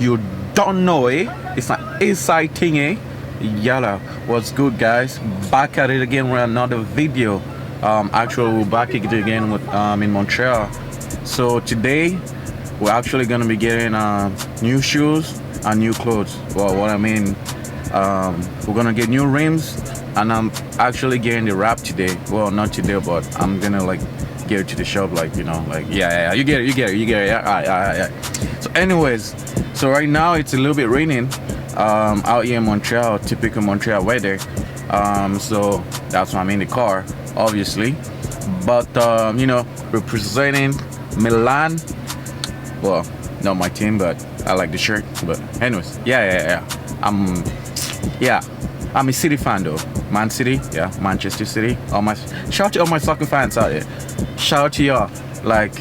You don't know, eh? It's an inside thing, eh? Yalla, what's good, guys? Back at it again with another video. Actually, we're back at it again with in Montreal. So today, we're actually gonna be getting new shoes and new clothes. Well, what I mean, we're gonna get new rims, and I'm actually getting the wrap today. Well, not today, but I'm gonna like get it to the shop, like, you know, like yeah, you get it, yeah. So anyways, so right now it's a little bit raining out here in Montreal, typical Montreal weather. So that's why I'm in the car, obviously. But you know, representing Milan. Well, not my team, but I like the shirt. But anyways, yeah. I'm a City fan though. Man City, yeah, Manchester City. Shout out to all my soccer fans out there. Shout out to y'all. Like,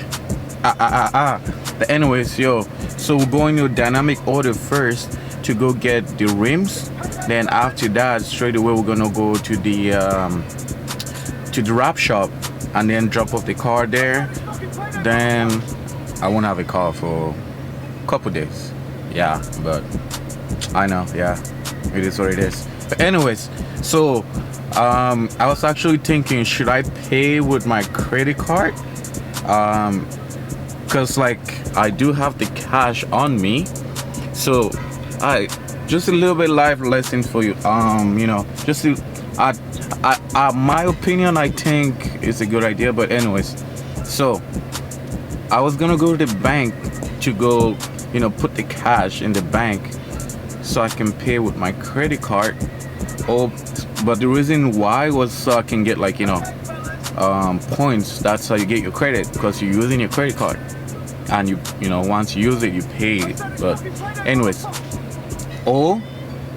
But anyways, yo, so we're going to dynamic order first to go get the rims. Then after that, straight away we're gonna go to the wrap shop and then drop off the car there. Then I won't have a car for a couple days. Yeah, but I know, yeah, it is what it is. But anyways, so I was actually thinking, should I pay with my credit card? Cause like I do have the cash on me. So I just a little bit life lesson for you. You know, just to, my opinion, I think it's a good idea. But anyways, so I was gonna go to the bank to go, you know, put the cash in the bank so I can pay with my credit card. But the reason why was so I can get, like, you know, points. That's how you get your credit, because you're using your credit card, and you know, once you use it, you pay it. But anyways, or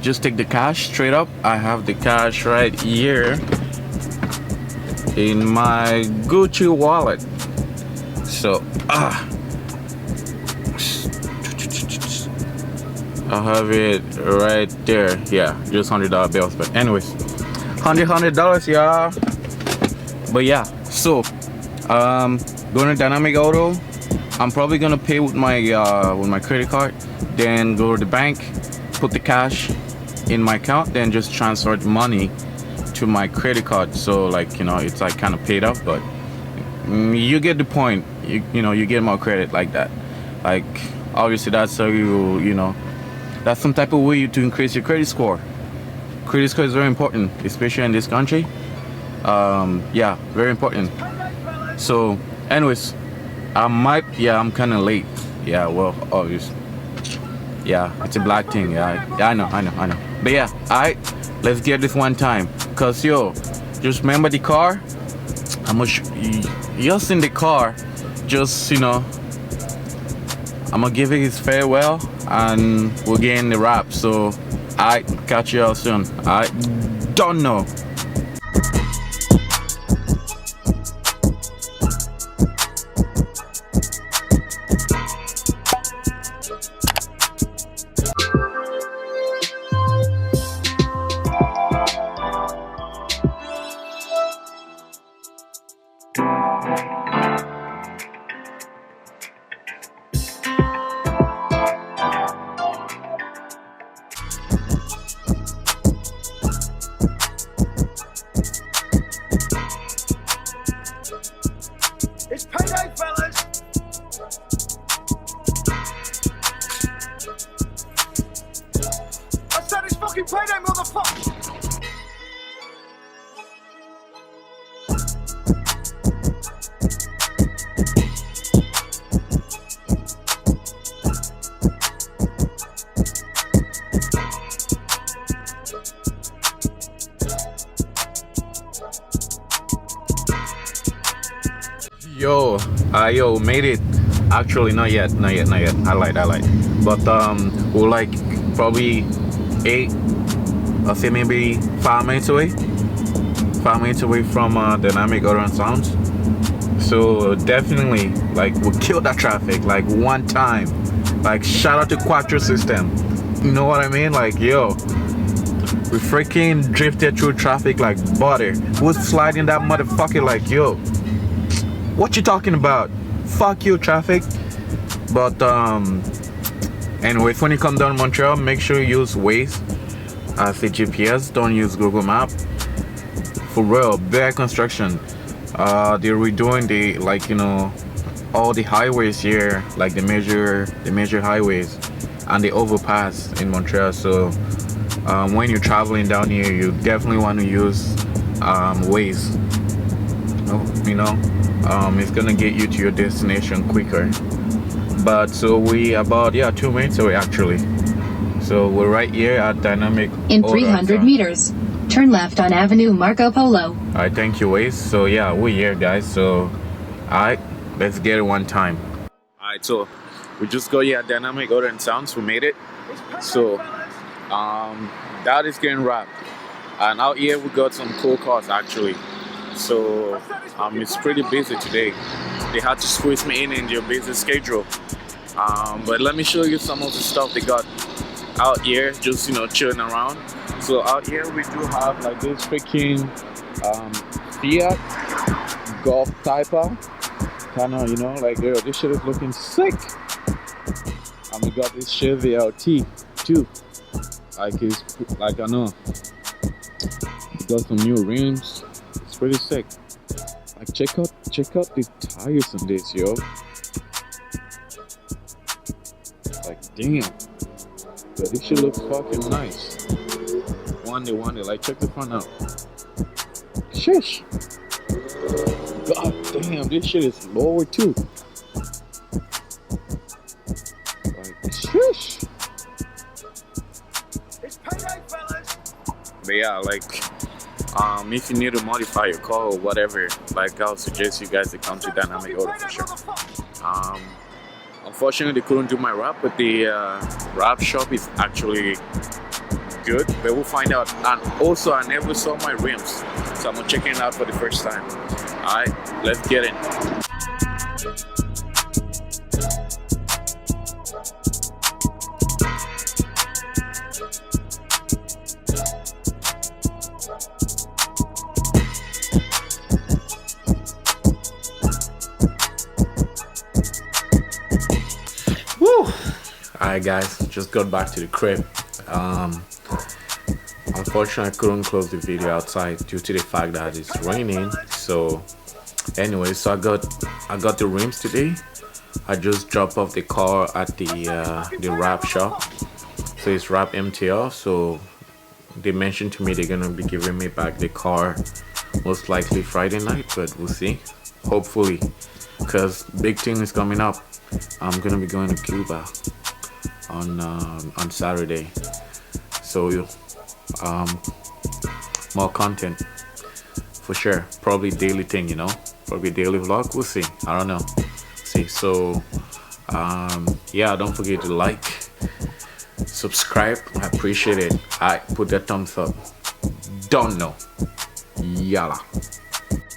just take the cash straight up. I have the cash right here in my Gucci wallet. So I have it right there. Yeah, just $100 bills. But anyways, $100, y'all. But yeah, so going to Dynamic Auto. I'm probably gonna pay with my credit card. Then go to the bank, put the cash in my account, then just transfer the money to my credit card. So, like, you know, it's like kind of paid off, but you get the point. You know, you get more credit like that. Like, obviously that's how you know, that's some type of way to increase your credit score. Credit score is very important, especially in this country. Yeah, very important. So anyways, I'm kind of late. Yeah, well, obviously. Yeah, it's a black thing. Yeah, I know. But yeah, alright, let's get this one time. Cause yo, just remember the car. Just in the car, just, you know, I'm gonna give it his farewell, and we'll get in the wrap. So alright, catch you all soon. Alright, don't know. It's payday, fellas! I said it's fucking payday, motherfucker! Yo, made it. Actually, not yet. I lied. But we're like probably 8, I'll say maybe 5 minutes away. 5 minutes away from Dynamic Auto and Sounds. So definitely, like, we'll kill that traffic like one time. Like, shout out to Quattro System. You know what I mean? Like, yo, we freaking drifted through traffic like butter. Who's sliding that motherfucker? Like, yo, what you talking about? Fuck you, traffic. But Anyways, when you come down Montreal, make sure you use Waze as a GPS. Don't use Google Map. For real, bad construction. They're redoing the, like, you know, all the highways here, like the major highways and the overpass in Montreal. So when you're traveling down here, you definitely want to use Waze. You know, it's gonna get you to your destination quicker. But so we about 2 minutes away actually. So we're right here at Dynamic. In 300 meters, turn left on Avenue Marco Polo. Alright, thank you, Waze. So yeah, we're here, guys. So alright, let's get it one time. Alright, so we just got here at Dynamic Auto and Sounds. We made it. So that is getting wrapped. And out here we got some cool cars actually. So it's pretty busy today. They had to squeeze me in their busy schedule. But let me show you some of the stuff they got out here, just, you know, chilling around. So out here we do have like this freaking Fiat Golf Type-R, kind of, you know, like, yo, this shit is looking sick. And we got this Chevy LT too, like, it's like, I know, we got some new rims. It's pretty sick. Like, check out the tires on this, yo. Like, damn. But this shit looks fucking nice. One day, like, check the front out. Shish. God damn, this shit is lower too. Like, shish. It's payday, fellas. But yeah, like, if you need to modify your car or whatever, like, I'll suggest you guys to come to Dynamic Auto for sure. Unfortunately, they couldn't do my wrap, but the wrap shop is actually good. But we'll find out. And also, I never saw my rims, so I'm checking it out for the first time. Alright, let's get it. Alright guys, just got back to the crib. Unfortunately I couldn't close the video outside due to the fact that it's raining. So anyway, so I got the rims today. I just dropped off the car at the wrap shop. So it's wrap MTL. So they mentioned to me they're gonna be giving me back the car most likely Friday night, but we'll see. Hopefully, because big thing is coming up. I'm gonna be going to Cuba on Saturday, so more content for sure. Probably daily thing, you know, probably daily vlog. We'll see. I don't know. See. So yeah, don't forget to like, subscribe. I appreciate it. I put that thumbs up. Don't know. Yalla.